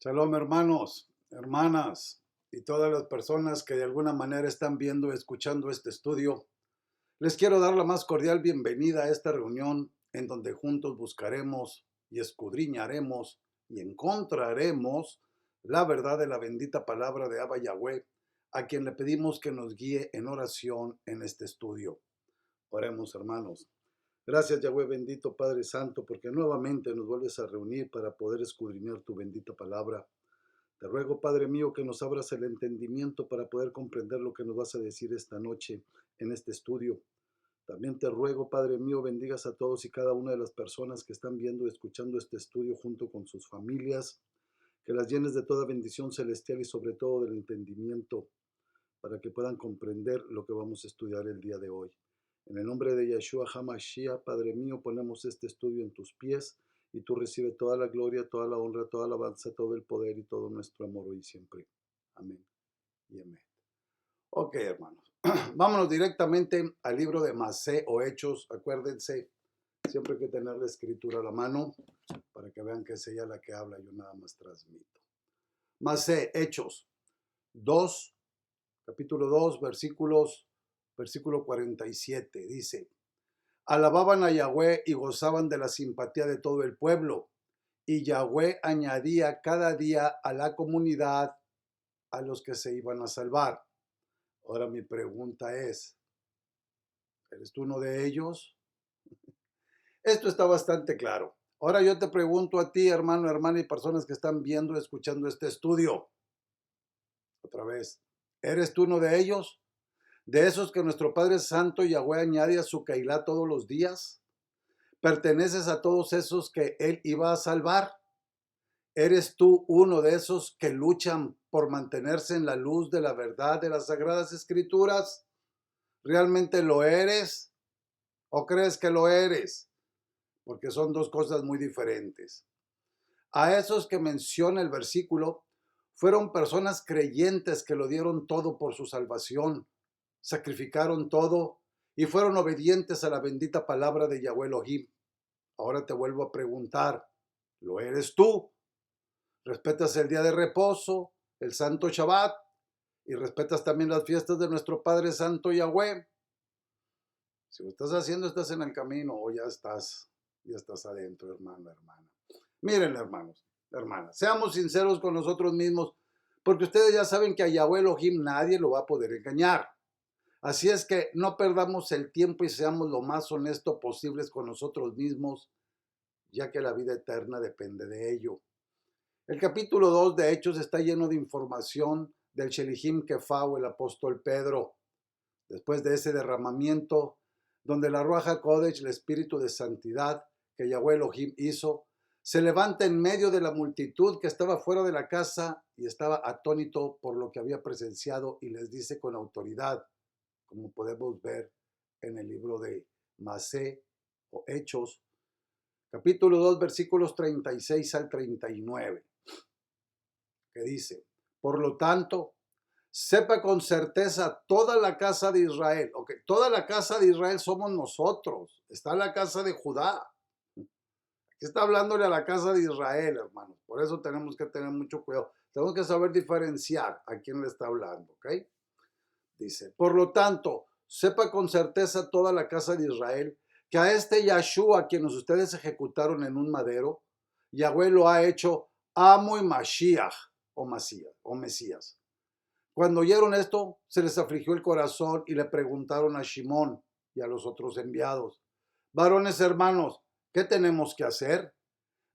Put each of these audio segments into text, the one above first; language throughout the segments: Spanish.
Shalom, hermanos, hermanas y todas las personas que de alguna manera están viendo y escuchando este estudio. Les quiero dar la más cordial bienvenida a esta reunión en donde juntos buscaremos y escudriñaremos y encontraremos la verdad de la bendita palabra de Abba Yahweh, a quien le pedimos que nos guíe en oración en este estudio. Oremos, hermanos. Gracias, Yahweh bendito, Padre Santo, porque nuevamente nos vuelves a reunir para poder escudriñar tu bendita palabra. Te ruego, Padre mío, que nos abras el entendimiento para poder comprender lo que nos vas a decir esta noche en este estudio. También te ruego, Padre mío, bendigas a todos y cada una de las personas que están viendo y escuchando este estudio junto con sus familias, que las llenes de toda bendición celestial y sobre todo del entendimiento para que puedan comprender lo que vamos a estudiar el día de hoy. En el nombre de Yeshua HaMashiach, Padre mío, ponemos este estudio en tus pies y tú recibes toda la gloria, toda la honra, toda la alabanza, todo el poder y todo nuestro amor hoy y siempre. Amén y amén. Ok, hermanos. Vámonos directamente al libro de Masé o Hechos. Acuérdense, siempre hay que tener la escritura a la mano para que vean que es ella la que habla, yo nada más transmito. Masé, Hechos 2, capítulo 2, versículo 47, dice: alababan a Yahweh y gozaban de la simpatía de todo el pueblo, y Yahweh añadía cada día a la comunidad a los que se iban a salvar. Ahora mi pregunta es, ¿eres tú uno de ellos? Esto está bastante claro. Ahora yo te pregunto a ti, hermano, hermana y personas que están viendo y escuchando este estudio. Otra vez, ¿eres tú uno de ellos? ¿De esos que nuestro Padre Santo Yahweh añade a su Keilah todos los días? ¿Perteneces a todos esos que Él iba a salvar? ¿Eres tú uno de esos que luchan por mantenerse en la luz de la verdad de las Sagradas Escrituras? ¿Realmente lo eres? ¿O crees que lo eres? Porque son dos cosas muy diferentes. A esos que menciona el versículo fueron personas creyentes que lo dieron todo por su salvación, sacrificaron todo y fueron obedientes a la bendita palabra de Yahweh Elohim. Ahora te vuelvo a preguntar, ¿lo eres tú? ¿Respetas el día de reposo, el santo Shabbat, y respetas también las fiestas de nuestro Padre Santo Yahweh? Si lo estás haciendo, estás en el camino o ya estás adentro, hermano, hermana. Miren, hermanos, hermanas, seamos sinceros con nosotros mismos, porque ustedes ya saben que a Yahweh Elohim nadie lo va a poder engañar. Así es que no perdamos el tiempo y seamos lo más honestos posibles con nosotros mismos, ya que la vida eterna depende de ello. El capítulo 2 de Hechos está lleno de información del Shelihim Kefa o el apóstol Pedro. Después de ese derramamiento, donde la Ruach HaKodesh, el espíritu de santidad que Yahweh Elohim hizo, se levanta en medio de la multitud que estaba fuera de la casa y estaba atónito por lo que había presenciado y les dice con autoridad, como podemos ver en el libro de Masé o Hechos, capítulo 2, versículos 36 al 39, que dice: por lo tanto, sepa con certeza toda la casa de Israel. Ok, toda la casa de Israel somos nosotros. Está la casa de Judá. Aquí está hablándole a la casa de Israel, hermanos. Por eso tenemos que tener mucho cuidado. Tenemos que saber diferenciar a quién le está hablando, ¿ok? Dice, por lo tanto, sepa con certeza toda la casa de Israel que a este Yahshua, quienes ustedes ejecutaron en un madero, Yahweh lo ha hecho amo y Mashiach, o Mesías. Cuando oyeron esto, se les afligió el corazón y le preguntaron a Shimón y a los otros enviados, varones hermanos, ¿qué tenemos que hacer?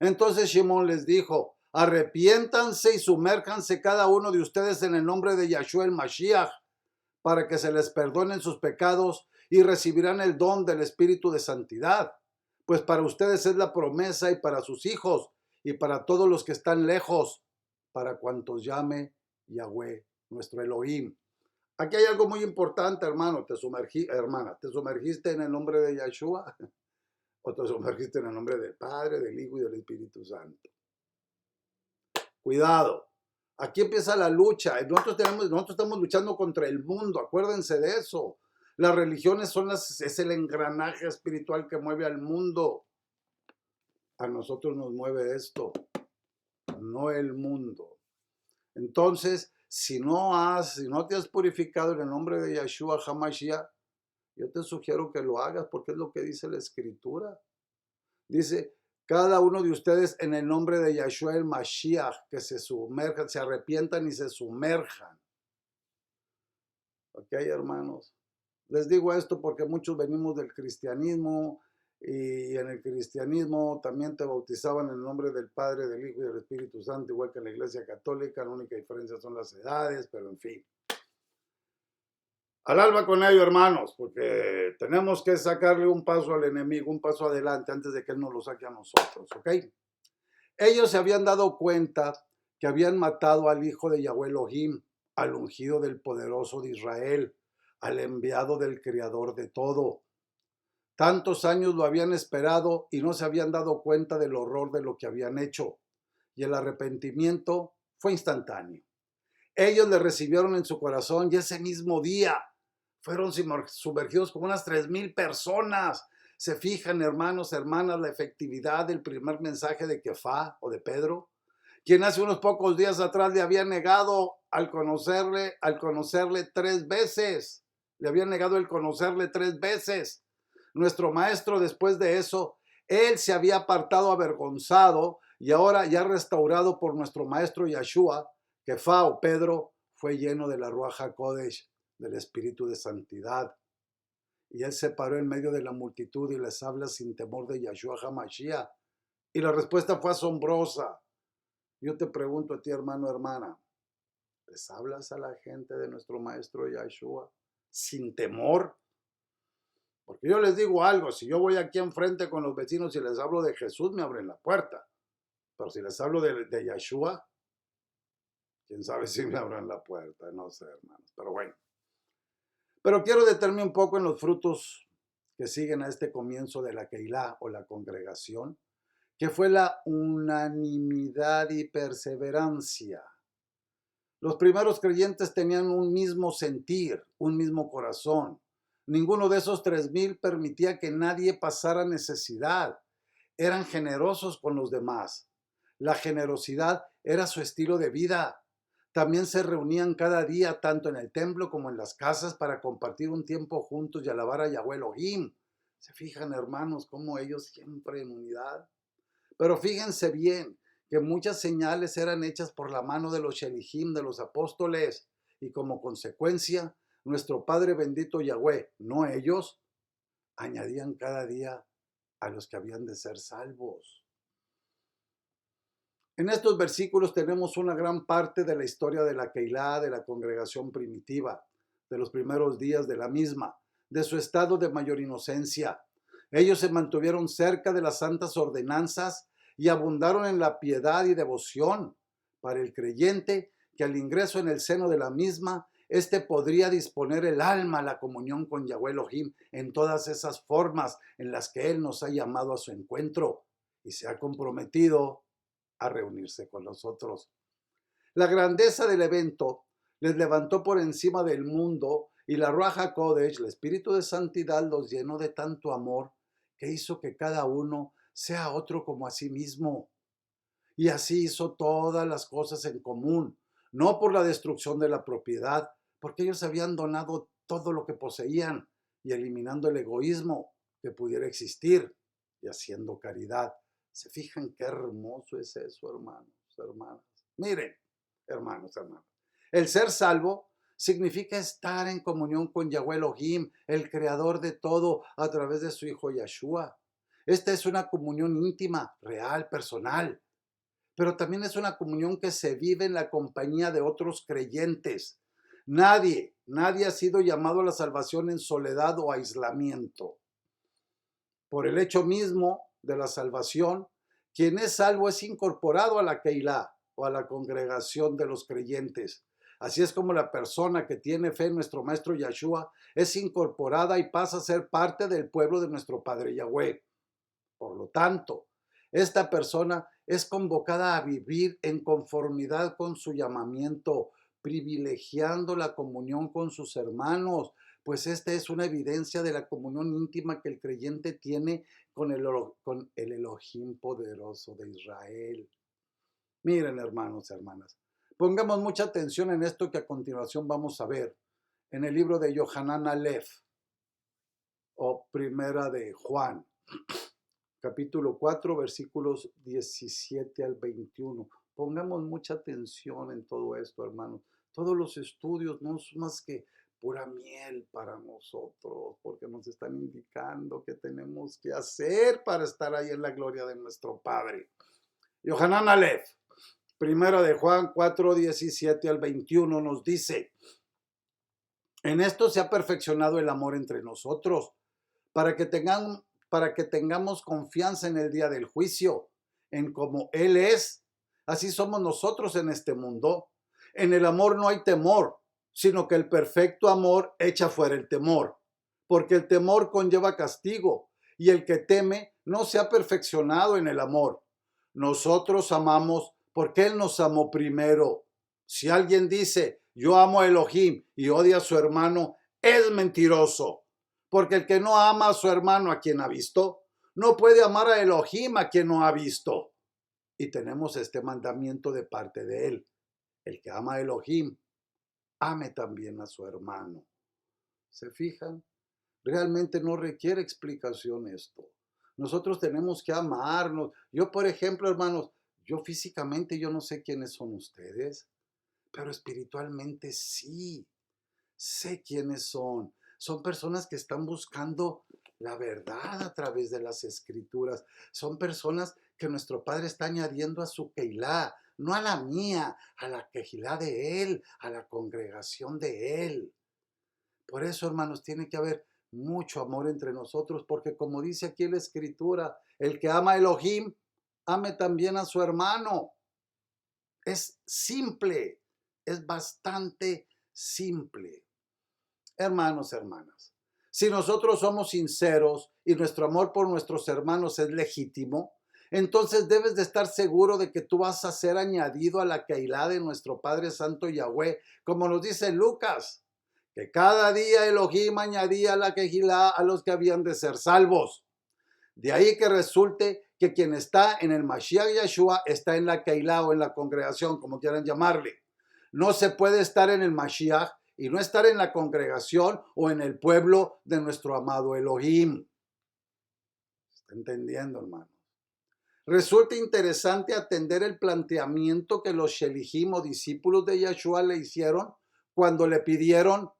Entonces Shimón les dijo, arrepiéntanse y sumérjanse cada uno de ustedes en el nombre de Yahshua el Mashiach, para que se les perdonen sus pecados y recibirán el don del Espíritu de Santidad. Pues para ustedes es la promesa y para sus hijos y para todos los que están lejos, para cuantos llame Yahweh nuestro Elohim. Aquí hay algo muy importante, hermano. Hermana, ¿te sumergiste en el nombre de Yahshua? ¿O te sumergiste en el nombre del Padre, del Hijo y del Espíritu Santo? Cuidado. Aquí empieza la lucha. Nosotros estamos luchando contra el mundo. Acuérdense de eso. Las religiones es el engranaje espiritual que mueve al mundo. A nosotros nos mueve esto. no el mundo. Entonces, si no te has purificado en el nombre de Yeshua HaMashiach, yo te sugiero que lo hagas porque es lo que dice la Escritura. Dice, cada uno de ustedes en el nombre de Yeshua el Mashiach, que se sumerjan, se arrepientan y se sumerjan. Ok, hermanos. Les digo esto porque muchos venimos del cristianismo y en el cristianismo también te bautizaban en el nombre del Padre, del Hijo y del Espíritu Santo, igual que en la Iglesia Católica. La única diferencia son las edades, pero en fin. Al alba con ello, hermanos, porque tenemos que sacarle un paso al enemigo, un paso adelante antes de que él nos lo saque a nosotros, ¿ok? Ellos se habían dado cuenta que habían matado al hijo de Yahweh Elohim, al ungido del poderoso de Israel, al enviado del Creador de todo. Tantos años lo habían esperado y no se habían dado cuenta del horror de lo que habían hecho. Y el arrepentimiento fue instantáneo. Ellos le recibieron en su corazón y ese mismo día fueron sumergidos como unas 3,000 personas. Se fijan, hermanos, hermanas, la efectividad del primer mensaje de Kefá o de Pedro, quien hace unos pocos días atrás le había negado al conocerle 3 veces. Le había negado el conocerle 3 veces. Nuestro maestro, después de eso, él se había apartado avergonzado y ahora ya restaurado por nuestro maestro Yeshua, Kefá o Pedro, fue lleno de la Ruach HaKodesh, del Espíritu de Santidad. Y él se paró en medio de la multitud y les habla sin temor de Yeshua HaMashiach. Y la respuesta fue asombrosa. Yo te pregunto a ti, hermano, hermana, ¿les hablas a la gente de nuestro maestro Yeshua sin temor? Porque yo les digo algo, si yo voy aquí enfrente con los vecinos y les hablo de Jesús, me abren la puerta. Pero si les hablo de Yeshua, quién sabe si me abran la puerta, no sé, hermanos, pero bueno. Pero quiero detenerme un poco en los frutos que siguen a este comienzo de la Keilah o la congregación, que fue la unanimidad y perseverancia. Los primeros creyentes tenían un mismo sentir, un mismo corazón. Ninguno de esos 3,000 permitía que nadie pasara necesidad. Eran generosos con los demás. La generosidad era su estilo de vida. También se reunían cada día, tanto en el templo como en las casas, para compartir un tiempo juntos y alabar a Yahweh Elohim. ¿Se fijan, hermanos, cómo ellos siempre en unidad? Pero fíjense bien que muchas señales eran hechas por la mano de los Shelihim, de los apóstoles, y como consecuencia, nuestro Padre bendito Yahweh, no ellos, añadían cada día a los que habían de ser salvos. En estos versículos tenemos una gran parte de la historia de la Keilah, de la congregación primitiva, de los primeros días de la misma, de su estado de mayor inocencia. Ellos se mantuvieron cerca de las santas ordenanzas y abundaron en la piedad y devoción. Para el creyente que al ingreso en el seno de la misma, éste podría disponer el alma a la comunión con Yahweh Elohim en todas esas formas en las que Él nos ha llamado a su encuentro y se ha comprometido a reunirse con nosotros. La grandeza del evento les levantó por encima del mundo y la Ruach HaKodesh, el Espíritu de Santidad, los llenó de tanto amor que hizo que cada uno sea otro como a sí mismo. Y así hizo todas las cosas en común, no por la destrucción de la propiedad, porque ellos habían donado todo lo que poseían y eliminando el egoísmo que pudiera existir y haciendo caridad. ¿Se fijan qué hermoso es eso, hermanos, hermanas? Miren, hermanos, hermanas. El ser salvo significa estar en comunión con Yahweh Elohim, el creador de todo, a través de su Hijo Yeshua. Esta es una comunión íntima, real, personal, pero también es una comunión que se vive en la compañía de otros creyentes. Nadie ha sido llamado a la salvación en soledad o aislamiento. Por el hecho mismo de la salvación, quien es salvo es incorporado a la Keilah o a la congregación de los creyentes. Así es como la persona que tiene fe en nuestro Maestro Yeshua es incorporada y pasa a ser parte del pueblo de nuestro Padre Yahweh. Por lo tanto, esta persona es convocada a vivir en conformidad con su llamamiento, privilegiando la comunión con sus hermanos, pues esta es una evidencia de la comunión íntima que el creyente tiene con el Elohim poderoso de Israel. Miren, hermanos, hermanas, pongamos mucha atención en esto que a continuación vamos a ver en el libro de Yohanan Aleph o Primera de Juan, capítulo 4, versículos 17 al 21. Pongamos mucha atención en todo esto, hermanos. Todos los estudios no son más que pura miel para nosotros, porque nos están indicando qué tenemos que hacer para estar ahí en la gloria de nuestro Padre. Yohanan Aleph, Primera de Juan 4, 17 al 21 nos dice: en esto se ha perfeccionado el amor entre nosotros, para que tengamos confianza en el día del juicio, en como Él es, así somos nosotros en este mundo. En el amor no hay temor, sino que el perfecto amor echa fuera el temor, porque el temor conlleva castigo, y el que teme no se ha perfeccionado en el amor. Nosotros amamos porque Él nos amó primero. Si alguien dice, yo amo a Elohim y odia a su hermano, es mentiroso. Porque el que no ama a su hermano a quien ha visto, no puede amar a Elohim a quien no ha visto. Y tenemos este mandamiento de parte de Él. El que ama a Elohim, ame también a su hermano. ¿Se fijan? Realmente no requiere explicación esto. Nosotros tenemos que amarnos. Yo, por ejemplo, hermanos, yo físicamente yo no sé quiénes son ustedes, pero espiritualmente sí. Sé quiénes son. Son personas que están buscando la verdad a través de las escrituras. Son personas que nuestro Padre está añadiendo a su Keilah, no a la mía, a la Keilah de Él, a la congregación de Él. Por eso, hermanos, tiene que haber mucho amor entre nosotros, porque como dice aquí la escritura, el que ama a Elohim, ame también a su hermano. Es simple, es bastante simple. Hermanos, hermanas, si nosotros somos sinceros y nuestro amor por nuestros hermanos es legítimo, entonces debes de estar seguro de que tú vas a ser añadido a la Keilah de nuestro Padre Santo Yahweh, como nos dice Lucas, que cada día Elohim añadía a la Keilah a los que habían de ser salvos. De ahí que resulte que quien está en el Mashiach Yeshua está en la Keilah o en la congregación, como quieran llamarle. No se puede estar en el Mashiach y no estar en la congregación o en el pueblo de nuestro amado Elohim. ¿Está entendiendo, hermano? Resulta interesante atender el planteamiento que los Shelihim o discípulos de Yeshua le hicieron cuando le pidieron,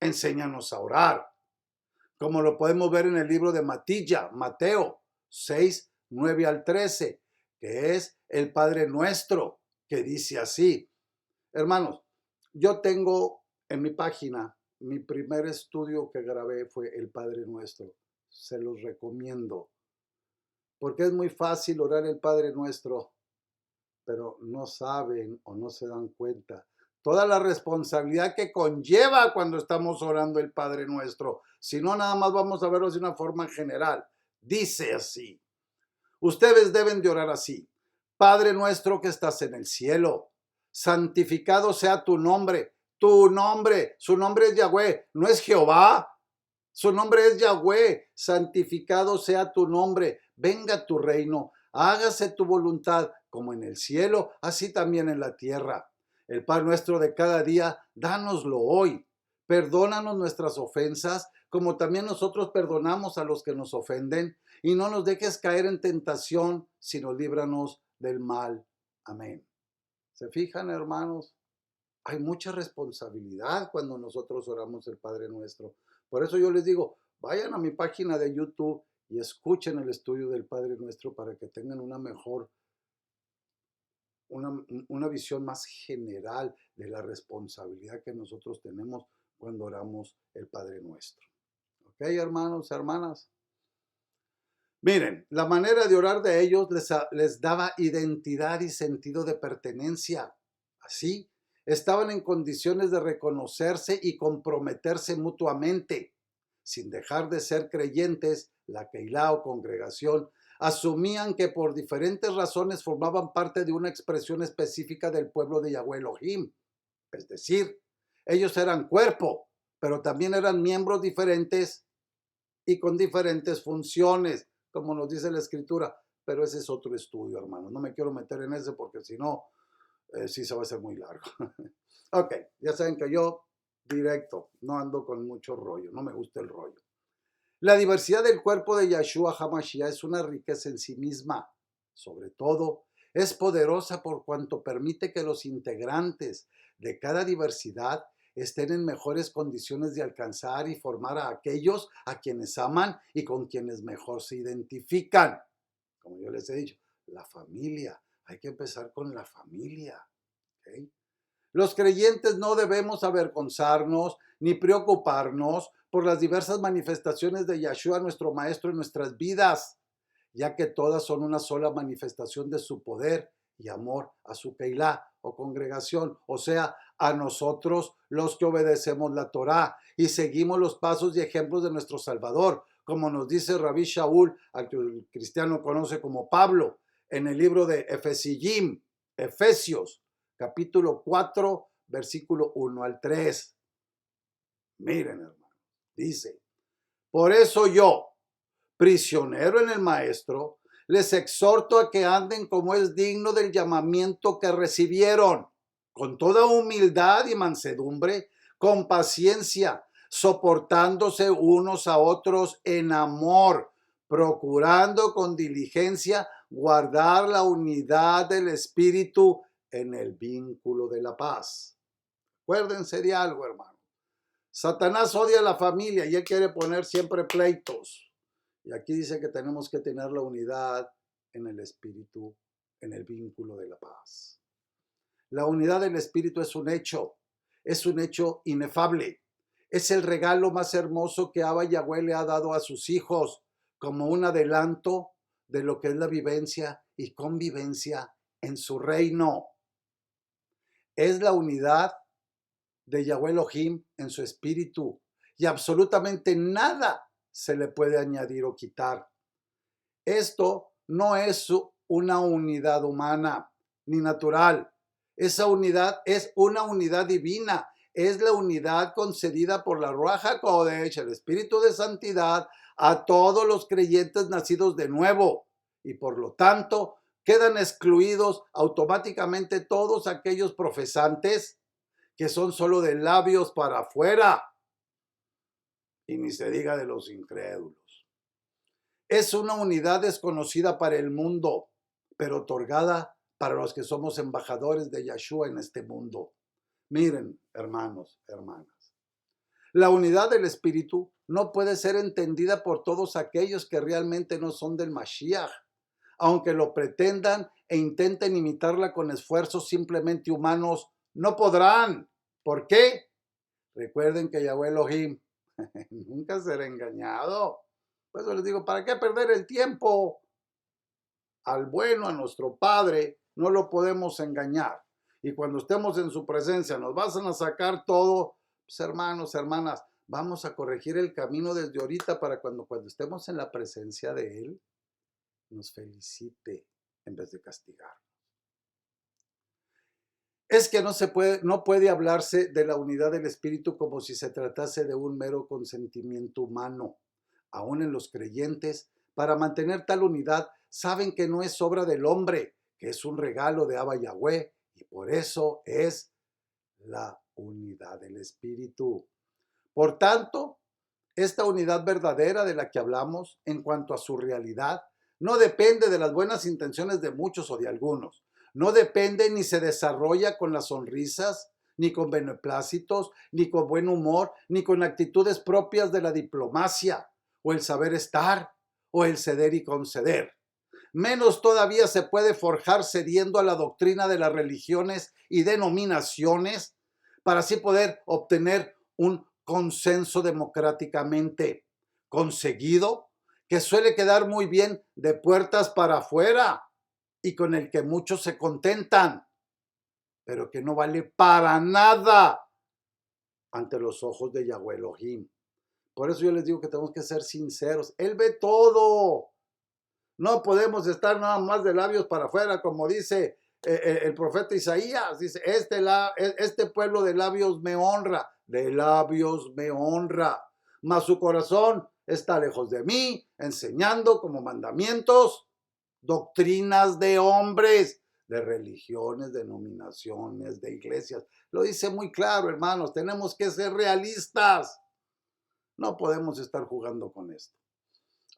enséñanos a orar. Como lo podemos ver en el libro de Mateo 6, 9 al 13, que es el Padre Nuestro, que dice así. Hermanos, yo tengo en mi página, mi primer estudio que grabé fue el Padre Nuestro. Se los recomiendo. Porque es muy fácil orar el Padre Nuestro, pero no saben o no se dan cuenta toda la responsabilidad que conlleva cuando estamos orando el Padre Nuestro. Si no, nada más vamos a verlo de una forma general. Dice así: ustedes deben de orar así. Padre nuestro que estás en el cielo, santificado sea tu nombre. Tu nombre, su nombre es Yahweh, no es Jehová. Su nombre es Yahweh, santificado sea tu nombre. Venga tu reino, hágase tu voluntad como en el cielo, así también en la tierra. El pan nuestro de cada día, dánoslo hoy. Perdónanos nuestras ofensas, como también nosotros perdonamos a los que nos ofenden. Y no nos dejes caer en tentación, sino líbranos del mal. Amén. ¿Se fijan, hermanos? Hay mucha responsabilidad cuando nosotros oramos el Padre Nuestro. Por eso yo les digo, vayan a mi página de YouTube y escuchen el estudio del Padre Nuestro para que tengan una mejor, una visión más general de la responsabilidad que nosotros tenemos cuando oramos el Padre Nuestro. ¿Ok, hermanos, hermanas? Miren, la manera de orar de ellos les daba identidad y sentido de pertenencia. Así, estaban en condiciones de reconocerse y comprometerse mutuamente. Sin dejar de ser creyentes, la Keilah o congregación asumían que por diferentes razones formaban parte de una expresión específica del pueblo de Yahweh Elohim. Es decir, ellos eran cuerpo, pero también eran miembros diferentes y con diferentes funciones, como nos dice la escritura. Pero ese es otro estudio, hermano. No me quiero meter en ese porque si no, sí se va a hacer muy largo. Ok, ya saben que yo directo, no ando con mucho rollo, no me gusta el rollo. La diversidad del cuerpo de Yahshua HaMashiach es una riqueza en sí misma. Sobre todo, es poderosa por cuanto permite que los integrantes de cada diversidad estén en mejores condiciones de alcanzar y formar a aquellos a quienes aman y con quienes mejor se identifican. Como yo les he dicho, la familia. Hay que empezar con la familia. ¿Okay? Los creyentes no debemos avergonzarnos ni preocuparnos por las diversas manifestaciones de Yahshua, nuestro Maestro, en nuestras vidas, ya que todas son una sola manifestación de su poder y amor a su Keilah o congregación, o sea, a nosotros los que obedecemos la Torá y seguimos los pasos y ejemplos de nuestro Salvador, como nos dice Rabí Shaul, al que el cristiano conoce como Pablo, en el libro de Efesios, capítulo 4, versículo 1 al 3. Miren, hermano, dice, por eso yo, prisionero en el Maestro, les exhorto a que anden como es digno del llamamiento que recibieron, con toda humildad y mansedumbre, con paciencia, soportándose unos a otros en amor, procurando con diligencia guardar la unidad del Espíritu en el vínculo de la paz. Acuérdense de algo, hermano. Satanás odia a la familia y él quiere poner siempre pleitos. Y aquí dice que tenemos que tener la unidad en el Espíritu, en el vínculo de la paz. La unidad del Espíritu es un hecho inefable. Es el regalo más hermoso que Abba Yahweh le ha dado a sus hijos como un adelanto de lo que es la vivencia y convivencia en su reino. Es la unidad de Yahweh Elohim en su espíritu y absolutamente nada se le puede añadir o quitar. Esto no es una unidad humana ni natural. Esa unidad es una unidad divina. Es la unidad concedida por la Ruach HaKodesh, el Espíritu de Santidad, a todos los creyentes nacidos de nuevo. Y por lo tanto, quedan excluidos automáticamente todos aquellos profesantes que son solo de labios para afuera. Y ni se diga de los incrédulos. Es una unidad desconocida para el mundo, pero otorgada para los que somos embajadores de Yahshua en este mundo. Miren, hermanos, hermanas, la unidad del Espíritu no puede ser entendida por todos aquellos que realmente no son del Mashiach, aunque lo pretendan e intenten imitarla con esfuerzos simplemente humanos, no podrán. ¿Por qué? Recuerden que Yahweh Elohim nunca será engañado. Por eso les digo, ¿para qué perder el tiempo? Al bueno, a nuestro Padre, no lo podemos engañar. Y cuando estemos en su presencia, nos van a sacar todo. Pues hermanos, hermanas, vamos a corregir el camino desde ahorita para cuando estemos en la presencia de Él, nos felicite en vez de castigar. Es que no puede hablarse de la unidad del Espíritu como si se tratase de un mero consentimiento humano. Aún en los creyentes, para mantener tal unidad, saben que no es obra del hombre, que es un regalo de Abba Yahweh, y por eso es la unidad del Espíritu. Por tanto, esta unidad verdadera de la que hablamos, en cuanto a su realidad, no depende de las buenas intenciones de muchos o de algunos. No depende ni se desarrolla con las sonrisas, ni con beneplácitos, ni con buen humor, ni con actitudes propias de la diplomacia, o el saber estar, o el ceder y conceder. Menos todavía se puede forjar cediendo a la doctrina de las religiones y denominaciones para así poder obtener un consenso democráticamente conseguido que suele quedar muy bien de puertas para afuera y con el que muchos se contentan, pero que no vale para nada ante los ojos de Yahweh Elohim. Por eso yo les digo que tenemos que ser sinceros. Él ve todo. No podemos estar nada más de labios para afuera, como dice el profeta Isaías. Dice, este pueblo de labios me honra, mas su corazón está lejos de mí, enseñando como mandamientos doctrinas de hombres, de religiones, denominaciones, de iglesias. Lo dice muy claro, hermanos, tenemos que ser realistas. No podemos estar jugando con esto.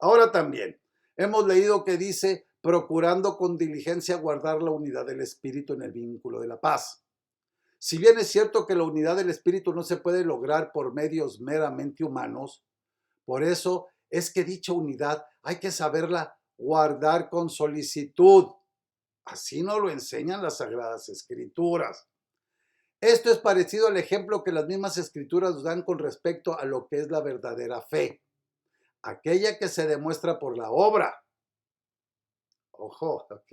Ahora también, hemos leído que dice, procurando con diligencia guardar la unidad del espíritu en el vínculo de la paz. Si bien es cierto que la unidad del espíritu no se puede lograr por medios meramente humanos, por eso es que dicha unidad hay que saberla guardar con solicitud. Así nos lo enseñan las Sagradas Escrituras. Esto es parecido al ejemplo que las mismas Escrituras nos dan con respecto a lo que es la verdadera fe, aquella que se demuestra por la obra. Ojo, ok.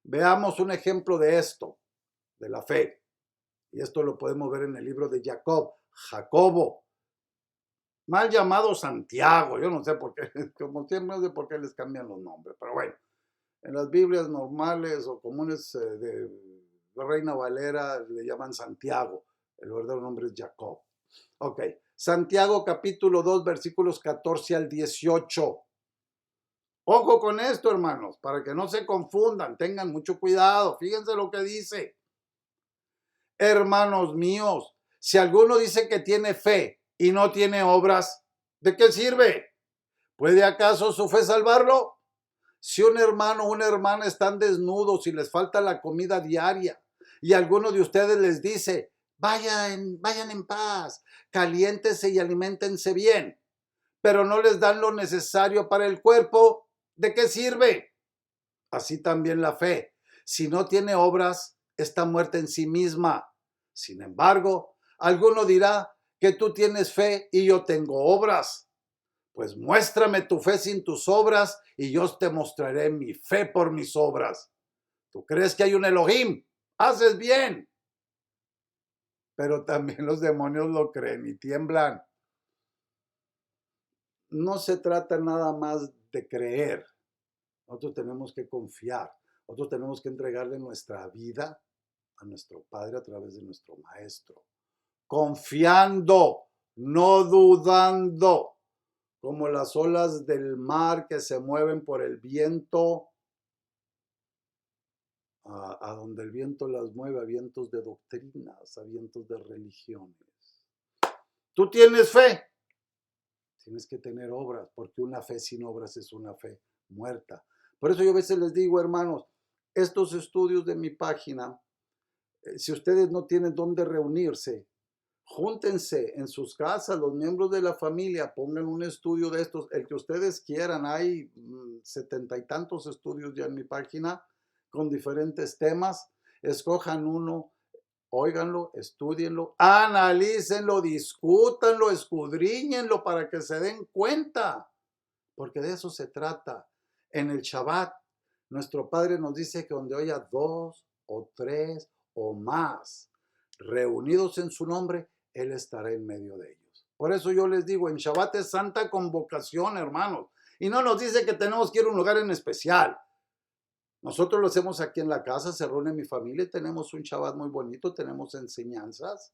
Veamos un ejemplo de esto, de la fe. Y esto lo podemos ver en el libro de Jacobo, mal llamado Santiago. Yo no sé por qué, como siempre, no sé por qué les cambian los nombres, pero bueno, en las Biblias normales o comunes de Reina Valera le llaman Santiago. El verdadero nombre es Jacob. Ok, Santiago capítulo 2, versículos 14 al 18. Ojo con esto, hermanos, para que no se confundan, tengan mucho cuidado. Fíjense lo que dice. Hermanos míos, si alguno dice que tiene fe y no tiene obras, ¿de qué sirve? ¿Puede acaso su fe salvarlo? Si un hermano o una hermana están desnudos y les falta la comida diaria y alguno de ustedes les dice, vayan en paz, caliéntense y aliméntense bien, pero no les dan lo necesario para el cuerpo, ¿de qué sirve? Así también la fe, si no tiene obras, está muerta en sí misma. Sin embargo, alguno dirá que tú tienes fe y yo tengo obras. Pues muéstrame tu fe sin tus obras y yo te mostraré mi fe por mis obras. ¿Tú crees que hay un Elohim? Haces bien. Pero también los demonios lo creen y tiemblan. No se trata nada más de creer. Nosotros tenemos que confiar. Nosotros tenemos que entregarle nuestra vida a nuestro Padre a través de nuestro Maestro. Confiando, no dudando, como las olas del mar que se mueven por el viento, a donde el viento las mueve, a vientos de doctrinas, a vientos de religiones. Tú tienes fe, tienes que tener obras, porque una fe sin obras es una fe muerta. Por eso yo a veces les digo, hermanos, estos estudios de mi página, si ustedes no tienen dónde reunirse, júntense en sus casas, los miembros de la familia, pongan un estudio de estos, el que ustedes quieran. Hay 70 y tantos estudios ya en mi página con diferentes temas. Escojan uno, óiganlo, estúdienlo, analícenlo, discútanlo, escudriñenlo para que se den cuenta, porque de eso se trata. En el Shabbat, nuestro Padre nos dice que donde haya 2 o 3 o más reunidos en su nombre, Él estará en medio de ellos. Por eso yo les digo, en Shabbat es santa convocación, hermanos. Y no nos dice que tenemos que ir a un lugar en especial. Nosotros lo hacemos aquí en la casa, se reúne mi familia y tenemos un Shabbat muy bonito, tenemos enseñanzas.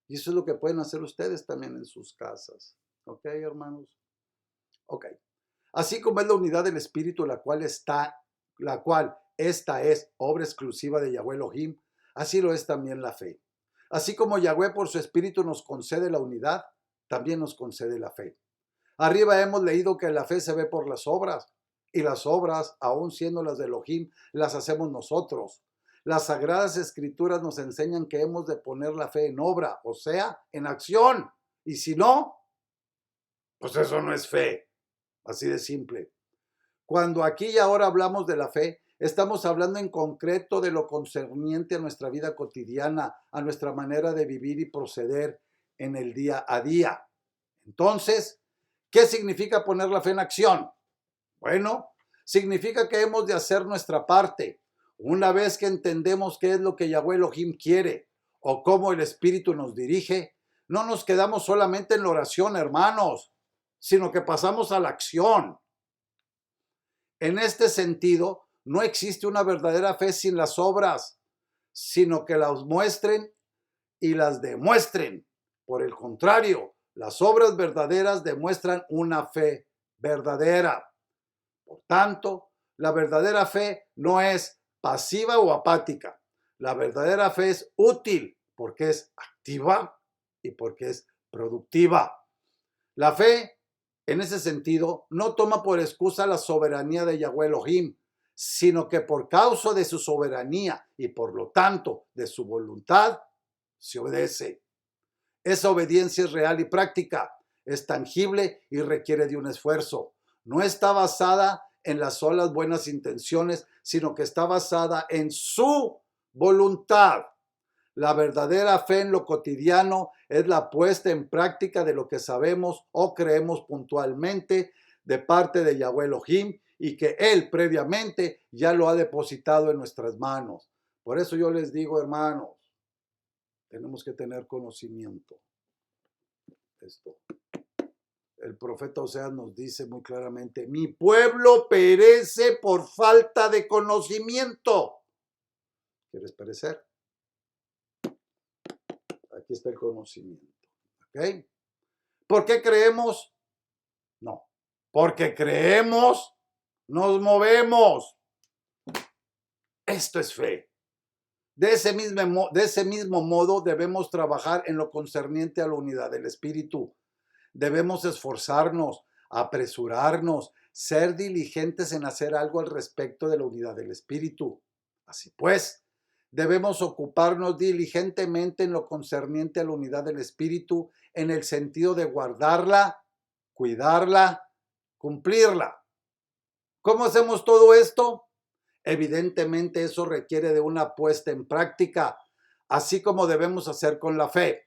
Y eso es lo que pueden hacer ustedes también en sus casas. ¿Ok, hermanos? Ok. Así como es la unidad del Espíritu, la cual esta es obra exclusiva de Yahweh Elohim, así lo es también la fe. Así como Yahweh por su Espíritu nos concede la unidad, también nos concede la fe. Arriba hemos leído que la fe se ve por las obras, y las obras, aun siendo las de Elohim, las hacemos nosotros. Las Sagradas Escrituras nos enseñan que hemos de poner la fe en obra, o sea, en acción. Y si no, pues eso no es fe. Así de simple. Cuando aquí y ahora hablamos de la fe, estamos hablando en concreto de lo concerniente a nuestra vida cotidiana, a nuestra manera de vivir y proceder en el día a día. Entonces, ¿qué significa poner la fe en acción? Bueno, significa que hemos de hacer nuestra parte. Una vez que entendemos qué es lo que Yahweh Elohim quiere o cómo el Espíritu nos dirige, no nos quedamos solamente en la oración, hermanos, sino que pasamos a la acción. En este sentido, no existe una verdadera fe sin las obras, sino que las muestren y las demuestren. Por el contrario, las obras verdaderas demuestran una fe verdadera. Por tanto, la verdadera fe no es pasiva o apática. La verdadera fe es útil porque es activa y porque es productiva. La fe, en ese sentido, no toma por excusa la soberanía de Yahweh Elohim, sino que por causa de su soberanía y por lo tanto de su voluntad, se obedece. Esa obediencia es real y práctica, es tangible y requiere de un esfuerzo. No está basada en las solas buenas intenciones, sino que está basada en su voluntad. La verdadera fe en lo cotidiano es la puesta en práctica de lo que sabemos o creemos puntualmente de parte de Yahweh Elohim y que Él previamente ya lo ha depositado en nuestras manos. Por eso yo les digo, hermanos, tenemos que tener conocimiento de esto. El profeta Oseas nos dice muy claramente, mi pueblo perece por falta de conocimiento. ¿Quieres perecer? Aquí está el conocimiento. ¿Ok? ¿Por qué creemos? No. Porque creemos, nos movemos. Esto es fe. De ese mismo modo debemos trabajar en lo concerniente a la unidad del Espíritu. Debemos esforzarnos, apresurarnos, ser diligentes en hacer algo al respecto de la unidad del Espíritu. Así pues, debemos ocuparnos diligentemente en lo concerniente a la unidad del Espíritu, en el sentido de guardarla, cuidarla, cumplirla. ¿Cómo hacemos todo esto? Evidentemente eso requiere de una puesta en práctica, así como debemos hacer con la fe.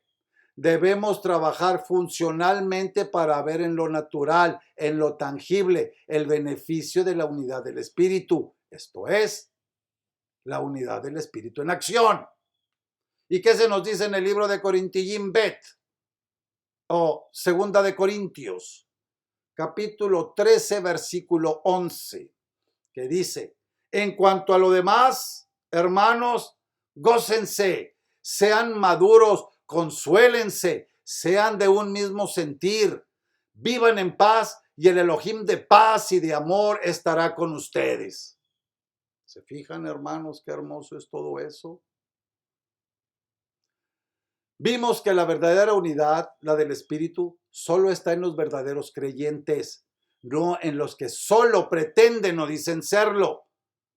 Debemos trabajar funcionalmente para ver en lo natural, en lo tangible, el beneficio de la unidad del Espíritu. Esto es, la unidad del Espíritu en acción. ¿Y qué se nos dice en el libro de Corintillín Bet? O Segunda de Corintios, capítulo 13, versículo 11, que dice, en cuanto a lo demás, hermanos, gócense, sean maduros, consuélense, sean de un mismo sentir, vivan en paz y el Elohim de paz y de amor estará con ustedes. ¿Se fijan, hermanos, qué hermoso es todo eso? Vimos que la verdadera unidad, la del Espíritu, solo está en los verdaderos creyentes, no en los que solo pretenden o dicen serlo.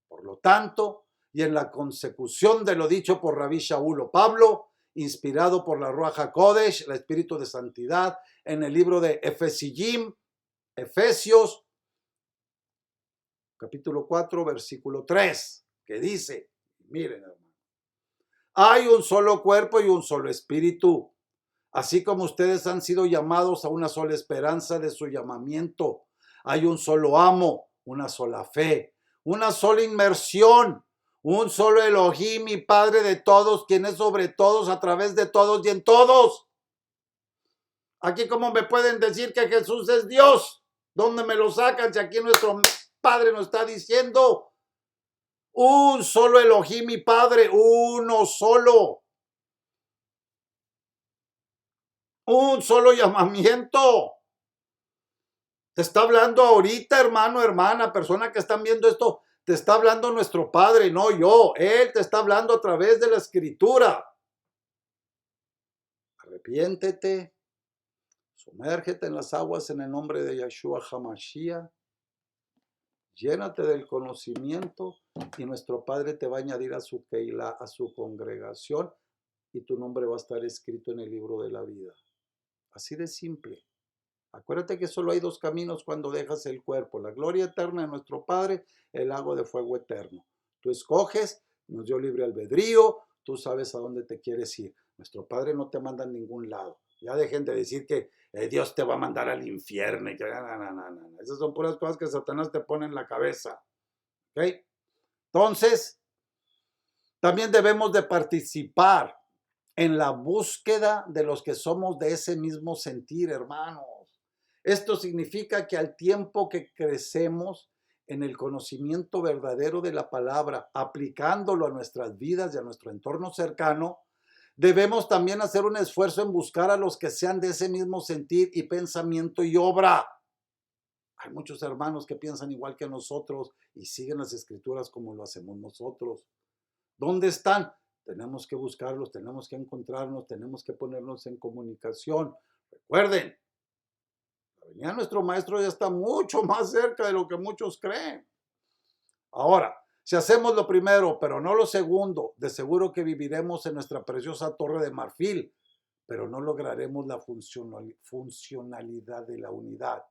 Por lo tanto, y en la consecución de lo dicho por Rabí Shaul o Pablo, inspirado por la Ruach HaKodesh, el Espíritu de Santidad, en el libro de Efesios, capítulo 4, versículo 3, que dice, miren hermano, hay un solo cuerpo y un solo espíritu, así como ustedes han sido llamados a una sola esperanza de su llamamiento. Hay un solo amo, una sola fe, una sola inmersión, un solo Elohim y Padre de todos, quien es sobre todos, a través de todos y en todos. Aquí, ¿cómo me pueden decir que Jesús es Dios? ¿Dónde me lo sacan si aquí nuestro Padre nos está diciendo? Un solo Elohim y Padre, uno solo. Un solo llamamiento. Te está hablando ahorita, hermano, hermana, persona que están viendo esto, te está hablando nuestro Padre, no yo. Él te está hablando a través de la Escritura. Arrepiéntete, sumérgete en las aguas en el nombre de Yeshua HaMashiach, llénate del conocimiento y nuestro Padre te va a añadir a su Keilah, a su congregación, y tu nombre va a estar escrito en el libro de la vida. Así de simple. Acuérdate que solo hay dos caminos cuando dejas el cuerpo, la gloria eterna de nuestro Padre, el lago de fuego eterno. Tú escoges, nos dio libre albedrío, tú sabes a dónde te quieres ir. Nuestro Padre no te manda a ningún lado. Ya dejen de decir que Dios te va a mandar al infierno. Y que, no. Esas son puras cosas que Satanás te pone en la cabeza. ¿Ok? Entonces, también debemos de participar en la búsqueda de los que somos de ese mismo sentir, hermanos. Esto significa que al tiempo que crecemos en el conocimiento verdadero de la palabra, aplicándolo a nuestras vidas y a nuestro entorno cercano, debemos también hacer un esfuerzo en buscar a los que sean de ese mismo sentir y pensamiento y obra. Hay muchos hermanos que piensan igual que nosotros y siguen las escrituras como lo hacemos nosotros. ¿Dónde están? Tenemos que buscarlos, tenemos que encontrarnos, tenemos que ponernos en comunicación. Recuerden, la venida de nuestro maestro ya está mucho más cerca de lo que muchos creen. Ahora, si hacemos lo primero, pero no lo segundo, de seguro que viviremos en nuestra preciosa torre de marfil, pero no lograremos la funcionalidad de la unidad.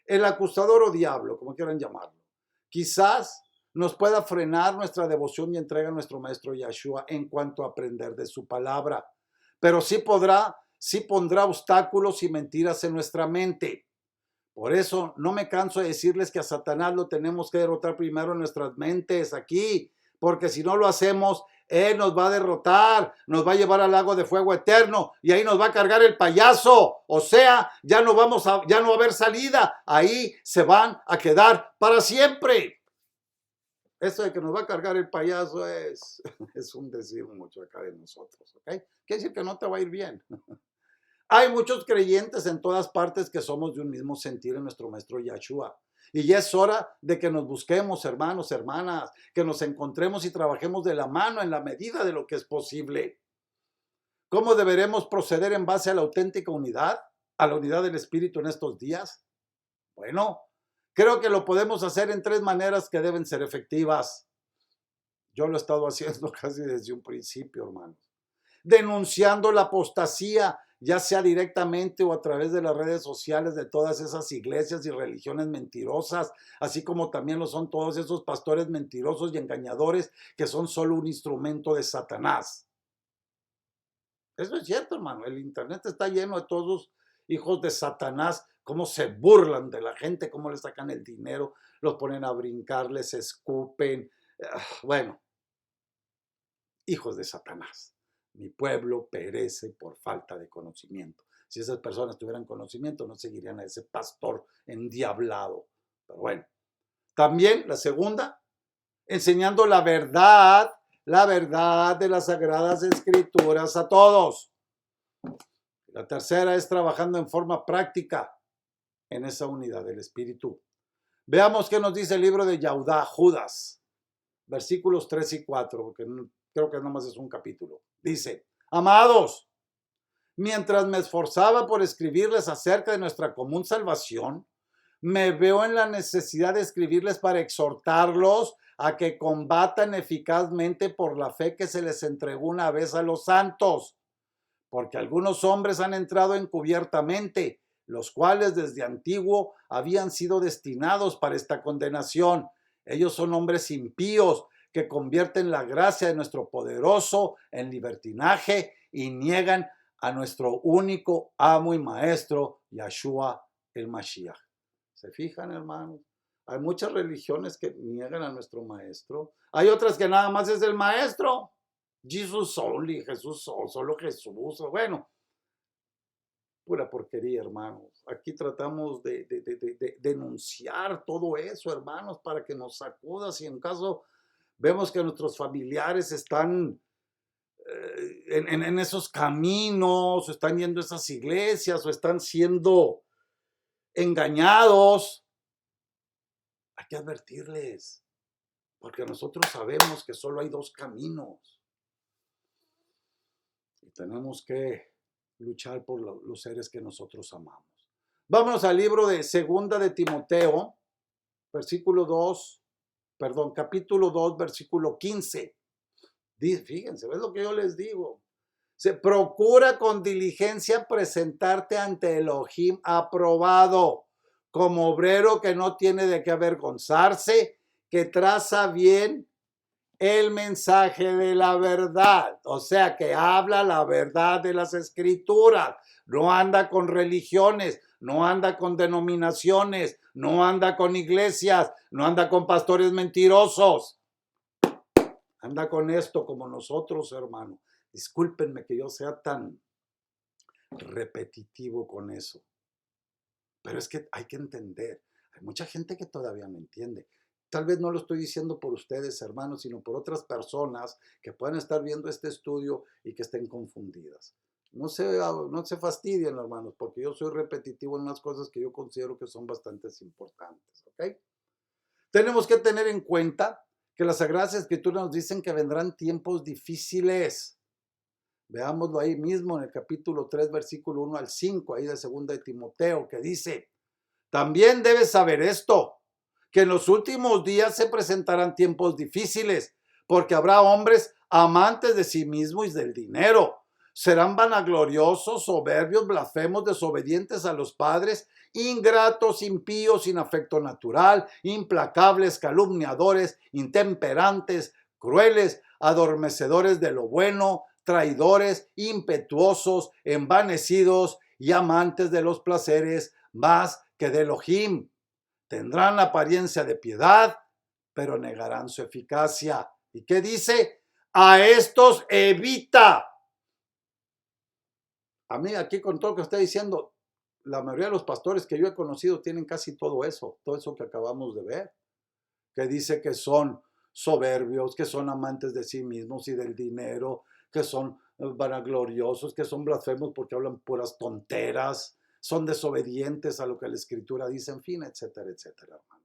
El acusador o diablo, como quieran llamarlo, quizás nos pueda frenar nuestra devoción y entrega a nuestro maestro Yeshua en cuanto a aprender de su palabra, pero sí pondrá obstáculos y mentiras en nuestra mente. Por eso no me canso de decirles que a Satanás lo tenemos que derrotar primero en nuestras mentes aquí, porque si no lo hacemos, él nos va a derrotar, nos va a llevar al lago de fuego eterno y ahí nos va a cargar el payaso. O sea, ya no va a haber salida, ahí se van a quedar para siempre. Eso de que nos va a cargar el payaso es un decir mucho acá de nosotros, ¿ok? Quiere decir que no te va a ir bien. Hay muchos creyentes en todas partes que somos de un mismo sentir en nuestro maestro Yeshua. Y ya es hora de que nos busquemos, hermanos, hermanas, que nos encontremos y trabajemos de la mano en la medida de lo que es posible. ¿Cómo deberemos proceder en base a la auténtica unidad, a la unidad del Espíritu en estos días? Bueno, creo que lo podemos hacer en 3 maneras que deben ser efectivas. Yo lo he estado haciendo casi desde un principio, hermanos. Denunciando la apostasía, ya sea directamente o a través de las redes sociales de todas esas iglesias y religiones mentirosas, así como también lo son todos esos pastores mentirosos y engañadores que son solo un instrumento de Satanás. Eso es cierto, hermano. El internet está lleno de todos hijos de Satanás, cómo se burlan de la gente, cómo le sacan el dinero, los ponen a brincar, les escupen. Bueno, hijos de Satanás. Mi pueblo perece por falta de conocimiento. Si esas personas tuvieran conocimiento, no seguirían a ese pastor endiablado. Pero bueno, también la segunda, enseñando la verdad de las Sagradas Escrituras a todos. La tercera es trabajando en forma práctica en esa unidad del Espíritu. Veamos qué nos dice el libro de Yahudá, Judas, versículos 3 y 4, porque creo que nomás es un capítulo. Dice, amados, mientras me esforzaba por escribirles acerca de nuestra común salvación, me veo en la necesidad de escribirles para exhortarlos a que combatan eficazmente por la fe que se les entregó una vez a los santos, porque algunos hombres han entrado encubiertamente, los cuales desde antiguo habían sido destinados para esta condenación. Ellos son hombres impíos que convierten la gracia de nuestro poderoso en libertinaje y niegan a nuestro único amo y maestro, Yeshua el Mashiach. ¿Se fijan, hermanos? Hay muchas religiones que niegan a nuestro maestro. Hay otras que nada más es el maestro. Jesús only, Jesús solo Jesús. Bueno, pura porquería, hermanos. Aquí tratamos de denunciar todo eso, hermanos, para que nos sacuda si en caso vemos que nuestros familiares están en esos caminos, o están yendo a esas iglesias, o están siendo engañados. Hay que advertirles, porque nosotros sabemos que solo hay 2 caminos. Y tenemos que luchar por los seres que nosotros amamos. Vámonos al libro de Segunda de Timoteo, capítulo 2, versículo 15. Fíjense, ¿ves lo que yo les digo? Se procura con diligencia presentarte ante Elohim aprobado, como obrero que no tiene de qué avergonzarse, que traza bien el mensaje de la verdad, o sea, que habla la verdad de las escrituras, no anda con religiones, no anda con denominaciones, no anda con iglesias, no anda con pastores mentirosos, anda con esto como nosotros, hermano. Discúlpenme que yo sea tan repetitivo con eso, pero es que hay que entender, hay mucha gente que todavía no entiende. Tal vez no lo estoy diciendo por ustedes, hermanos, sino por otras personas que puedan estar viendo este estudio y que estén confundidas. No se fastidien, hermanos, porque yo soy repetitivo en unas cosas que yo considero que son bastante importantes, ¿ok? Tenemos que tener en cuenta que las Sagradas Escrituras nos dicen que vendrán tiempos difíciles. Veámoslo ahí mismo en el capítulo 3, versículo 1 al 5, ahí de 2 de Timoteo, que dice: también debes saber esto, que en los últimos días se presentarán tiempos difíciles, porque habrá hombres amantes de sí mismos y del dinero. Serán vanagloriosos, soberbios, blasfemos, desobedientes a los padres, ingratos, impíos, sin afecto natural, implacables, calumniadores, intemperantes, crueles, adormecedores de lo bueno, traidores, impetuosos, envanecidos y amantes de los placeres más que de Elohim. Tendrán apariencia de piedad, pero negarán su eficacia. ¿Y qué dice? A estos evita. A mí aquí con todo lo que está diciendo, la mayoría de los pastores que yo he conocido tienen casi todo eso que acabamos de ver, que dice que son soberbios, que son amantes de sí mismos y del dinero, que son vanagloriosos, que son blasfemos porque hablan puras tonteras, son desobedientes a lo que la Escritura dice, en fin, etcétera, etcétera, hermano.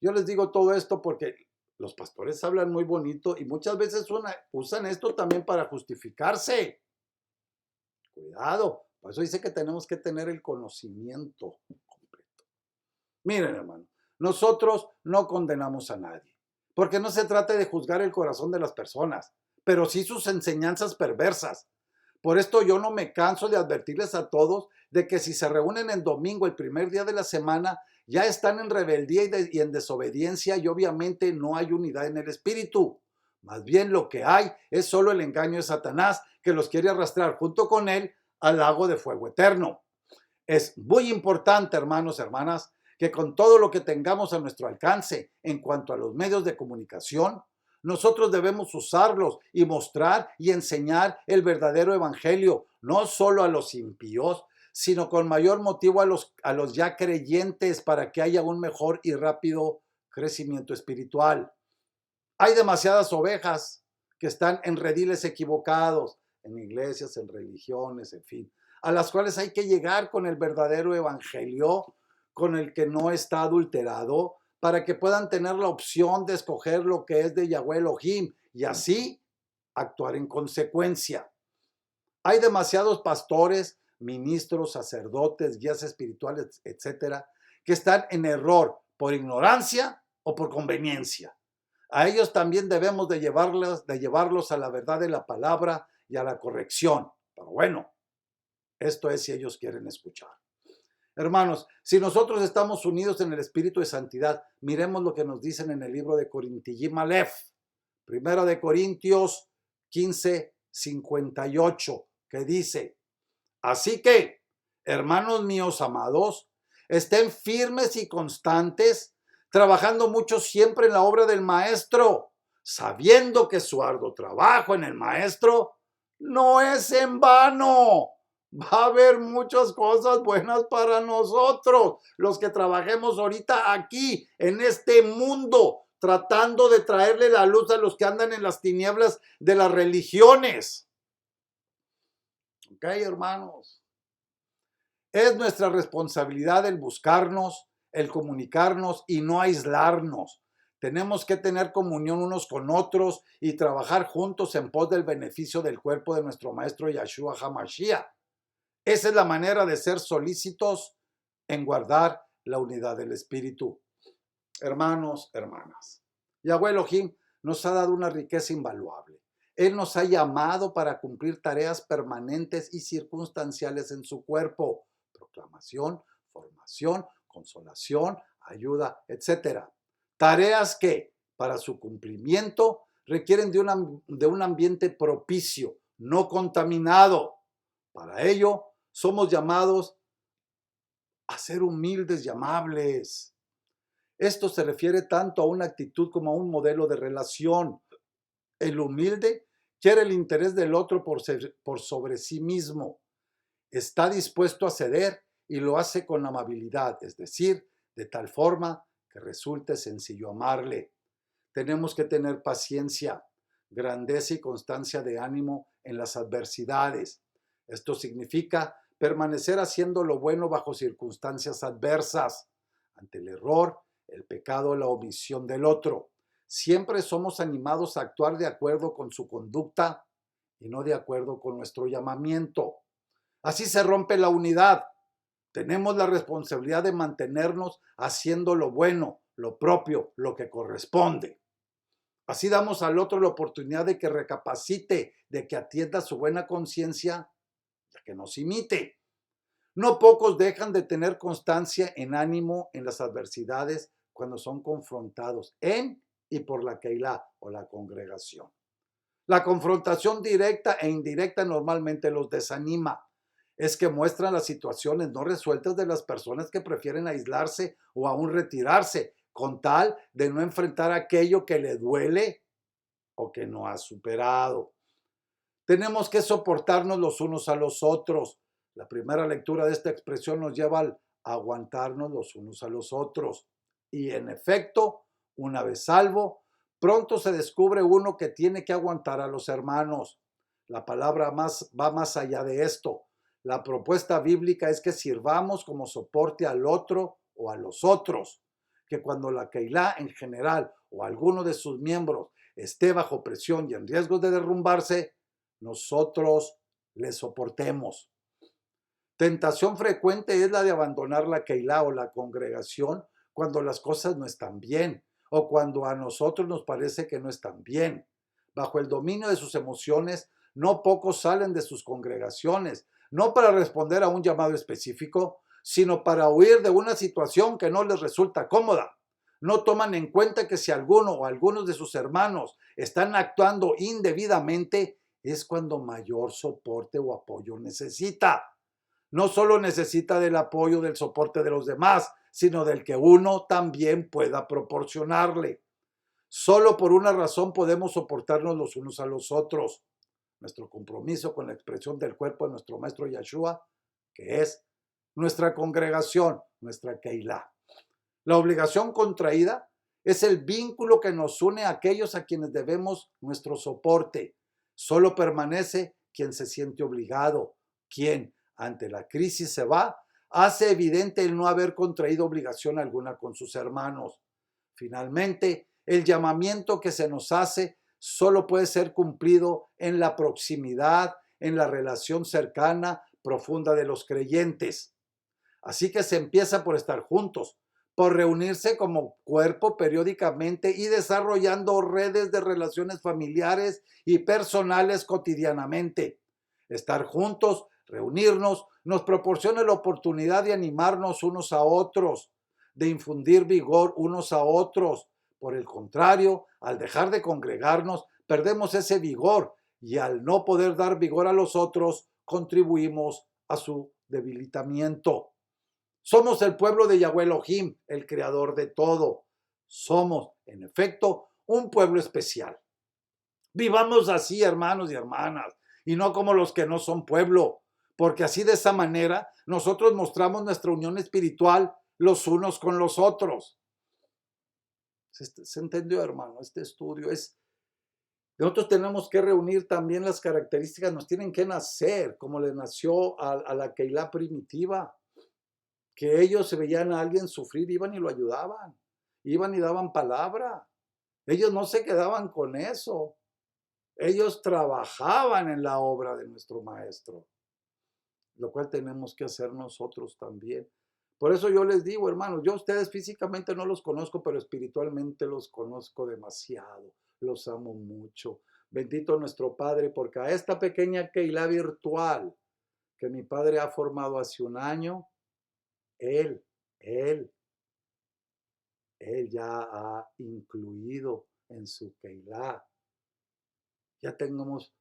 Yo les digo todo esto porque los pastores hablan muy bonito y muchas veces usan esto también para justificarse. Cuidado, por eso dice que tenemos que tener el conocimiento completo. Miren, hermano, nosotros no condenamos a nadie, porque no se trata de juzgar el corazón de las personas, pero sí sus enseñanzas perversas. Por esto yo no me canso de advertirles a todos de que si se reúnen en domingo, el primer día de la semana, ya están en rebeldía y en desobediencia y obviamente no hay unidad en el espíritu. Más bien lo que hay es solo el engaño de Satanás que los quiere arrastrar junto con él al lago de fuego eterno. Es muy importante, hermanos, hermanas, que con todo lo que tengamos a nuestro alcance en cuanto a los medios de comunicación, nosotros debemos usarlos y mostrar y enseñar el verdadero evangelio, no solo a los impíos, sino con mayor motivo a los ya creyentes para que haya un mejor y rápido crecimiento espiritual. Hay demasiadas ovejas que están en rediles equivocados, en iglesias, en religiones, en fin, a las cuales hay que llegar con el verdadero evangelio, con el que no está adulterado, para que puedan tener la opción de escoger lo que es de Yahweh Elohim y así actuar en consecuencia. Hay demasiados pastores, ministros, sacerdotes, guías espirituales, etcétera, que están en error por ignorancia o por conveniencia. A ellos también debemos de llevarlos a la verdad de la palabra y a la corrección. Pero bueno, esto es si ellos quieren escuchar. Hermanos, si nosotros estamos unidos en el espíritu de santidad, miremos lo que nos dicen en el libro de Corintiyim Aleph, Primera de Corintios 15, 58, que dice: así que, hermanos míos amados, estén firmes y constantes, trabajando mucho siempre en la obra del maestro, sabiendo que su arduo trabajo en el maestro no es en vano. Va a haber muchas cosas buenas para nosotros, los que trabajemos ahorita aquí, en este mundo, tratando de traerle la luz a los que andan en las tinieblas de las religiones. Ok, hermanos. Es nuestra responsabilidad el buscarnos, el comunicarnos y no aislarnos. Tenemos que tener comunión unos con otros y trabajar juntos en pos del beneficio del cuerpo de nuestro Maestro Yahshua HaMashiach. Esa es la manera de ser solícitos en guardar la unidad del Espíritu. Hermanos, hermanas, Yahweh Elohim nos ha dado una riqueza invaluable. Él nos ha llamado para cumplir tareas permanentes y circunstanciales en su cuerpo: proclamación, formación, consolación, ayuda, etc. Tareas que, para su cumplimiento, requieren de un ambiente propicio, no contaminado. Para ello, somos llamados a ser humildes y amables. Esto se refiere tanto a una actitud como a un modelo de relación. El humilde quiere el interés del otro por sobre sí mismo. Está dispuesto a ceder y lo hace con amabilidad, es decir, de tal forma que resulte sencillo amarle. Tenemos que tener paciencia, grandeza y constancia de ánimo en las adversidades. Esto significa permanecer haciendo lo bueno bajo circunstancias adversas, ante el error, el pecado, la omisión del otro. Siempre somos animados a actuar de acuerdo con su conducta y no de acuerdo con nuestro llamamiento. Así se rompe la unidad. Tenemos la responsabilidad de mantenernos haciendo lo bueno, lo propio, lo que corresponde. Así damos al otro la oportunidad de que recapacite, de que atienda su buena conciencia, de que nos imite. No pocos dejan de tener constancia en ánimo en las adversidades cuando son confrontados en y por la Keilah o la congregación. La confrontación directa e indirecta normalmente los desanima. Es que muestran las situaciones no resueltas de las personas que prefieren aislarse o aún retirarse, con tal de no enfrentar aquello que le duele o que no ha superado. Tenemos que soportarnos los unos a los otros. La primera lectura de esta expresión nos lleva al aguantarnos los unos a los otros. Y en efecto, una vez salvo, pronto se descubre uno que tiene que aguantar a los hermanos. La palabra va más allá de esto. La propuesta bíblica es que sirvamos como soporte al otro o a los otros. Que cuando la Keilah en general o alguno de sus miembros esté bajo presión y en riesgo de derrumbarse, nosotros le soportemos. Tentación frecuente es la de abandonar la Keilah o la congregación cuando las cosas no están bien o cuando a nosotros nos parece que no están bien. Bajo el dominio de sus emociones, no pocos salen de sus congregaciones, no para responder a un llamado específico, sino para huir de una situación que no les resulta cómoda. No toman en cuenta que si alguno o algunos de sus hermanos están actuando indebidamente, es cuando mayor soporte o apoyo necesita. No solo necesita del apoyo, del soporte de los demás, sino del que uno también pueda proporcionarle. Solo por una razón podemos soportarnos los unos a los otros. Nuestro compromiso con la expresión del cuerpo de nuestro Maestro Yeshua, que es nuestra congregación, nuestra Keilah. La obligación contraída es el vínculo que nos une a aquellos a quienes debemos nuestro soporte. Solo permanece quien se siente obligado, quien, ante la crisis se va, hace evidente el no haber contraído obligación alguna con sus hermanos. Finalmente, el llamamiento que se nos hace solo puede ser cumplido en la proximidad, en la relación cercana, profunda de los creyentes. Así que se empieza por estar juntos, por reunirse como cuerpo periódicamente y desarrollando redes de relaciones familiares y personales cotidianamente. Estar juntos, reunirnos, nos proporciona la oportunidad de animarnos unos a otros, de infundir vigor unos a otros. Por el contrario, al dejar de congregarnos, perdemos ese vigor y al no poder dar vigor a los otros, contribuimos a su debilitamiento. Somos el pueblo de Yahweh Elohim, el creador de todo. Somos, en efecto, un pueblo especial. Vivamos así, hermanos y hermanas, y no como los que no son pueblo, porque así de esa manera nosotros mostramos nuestra unión espiritual los unos con los otros. ¿Se entendió, hermano? Este estudio es... Nosotros tenemos que reunir también las características, nos tienen que nacer, como le nació a la Keilah primitiva, que ellos se veían a alguien sufrir, iban y lo ayudaban, iban y daban palabra. Ellos no se quedaban con eso. Ellos trabajaban en la obra de nuestro Maestro, lo cual tenemos que hacer nosotros también. Por eso yo les digo, hermanos, yo a ustedes físicamente no los conozco, pero espiritualmente los conozco demasiado. Los amo mucho. Bendito nuestro Padre, porque a esta pequeña Keilah virtual que mi Padre ha formado hace un año, Él ya ha incluido en su Keilah. Ya tenemos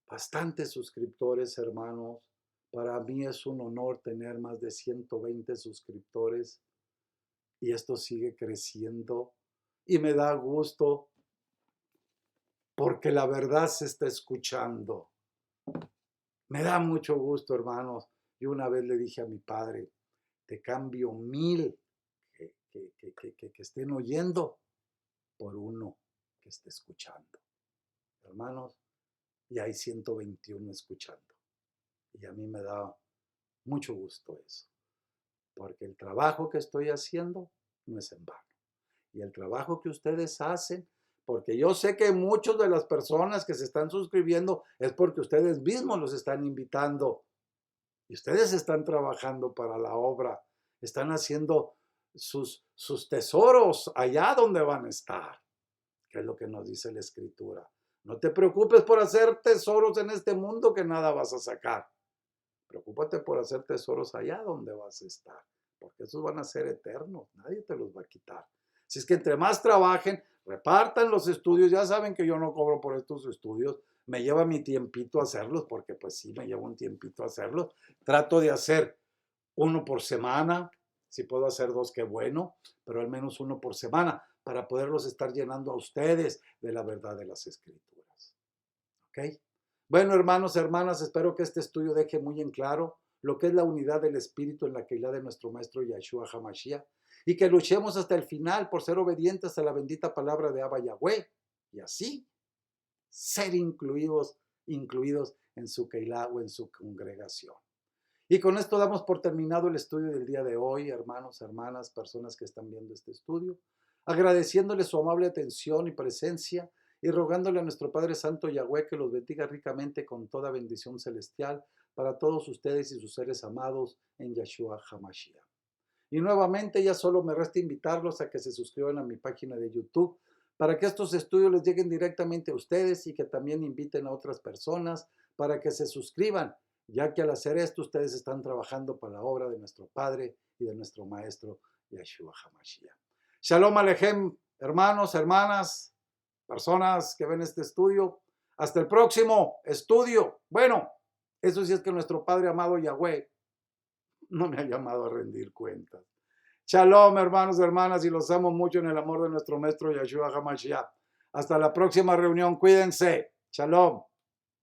bastantes suscriptores, hermanos. Para mí es un honor tener más de 120 suscriptores y esto sigue creciendo y me da gusto porque la verdad se está escuchando. Me da mucho gusto, hermanos. Yo una vez le dije a mi padre, te cambio 1000 que estén oyendo por uno que esté escuchando. Hermanos, y hay 121 escuchando. Y a mí me da mucho gusto eso, porque el trabajo que estoy haciendo no es en vano. Y el trabajo que ustedes hacen, porque yo sé que muchas de las personas que se están suscribiendo es porque ustedes mismos los están invitando y ustedes están trabajando para la obra, están haciendo sus tesoros allá donde van a estar, que es lo que nos dice la Escritura. No te preocupes por hacer tesoros en este mundo que nada vas a sacar. Preocúpate por hacer tesoros allá donde vas a estar, porque esos van a ser eternos, nadie te los va a quitar. Si es que entre más trabajen, repartan los estudios, ya saben que yo no cobro por estos estudios, me lleva mi tiempito hacerlos, porque pues sí, me lleva un tiempito hacerlos. Trato de hacer uno por semana, si puedo hacer dos, qué bueno, pero al menos uno por semana, para poderlos estar llenando a ustedes de la verdad de las Escrituras. ¿Ok? Bueno, hermanos, hermanas, espero que este estudio deje muy en claro lo que es la unidad del Espíritu en la Keilah de nuestro Maestro Yahshua HaMashiach y que luchemos hasta el final por ser obedientes a la bendita palabra de Abba Yahweh y así ser incluidos en su Keilah o en su congregación. Y con esto damos por terminado el estudio del día de hoy, hermanos, hermanas, personas que están viendo este estudio, agradeciéndole su amable atención y presencia y rogándole a nuestro Padre Santo Yahweh que los bendiga ricamente con toda bendición celestial para todos ustedes y sus seres amados en Yahshua HaMashiach. Y nuevamente ya solo me resta invitarlos a que se suscriban a mi página de YouTube para que estos estudios les lleguen directamente a ustedes y que también inviten a otras personas para que se suscriban, ya que al hacer esto ustedes están trabajando para la obra de nuestro Padre y de nuestro Maestro Yahshua HaMashiach. Shalom Alejem, hermanos, hermanas, personas que ven este estudio. Hasta el próximo estudio. Bueno, eso sí es que nuestro Padre amado Yahweh no me ha llamado a rendir cuentas. Shalom, hermanos, hermanas, y los amo mucho en el amor de nuestro Maestro Yahshua HaMashiach. Hasta la próxima reunión. Cuídense. Shalom.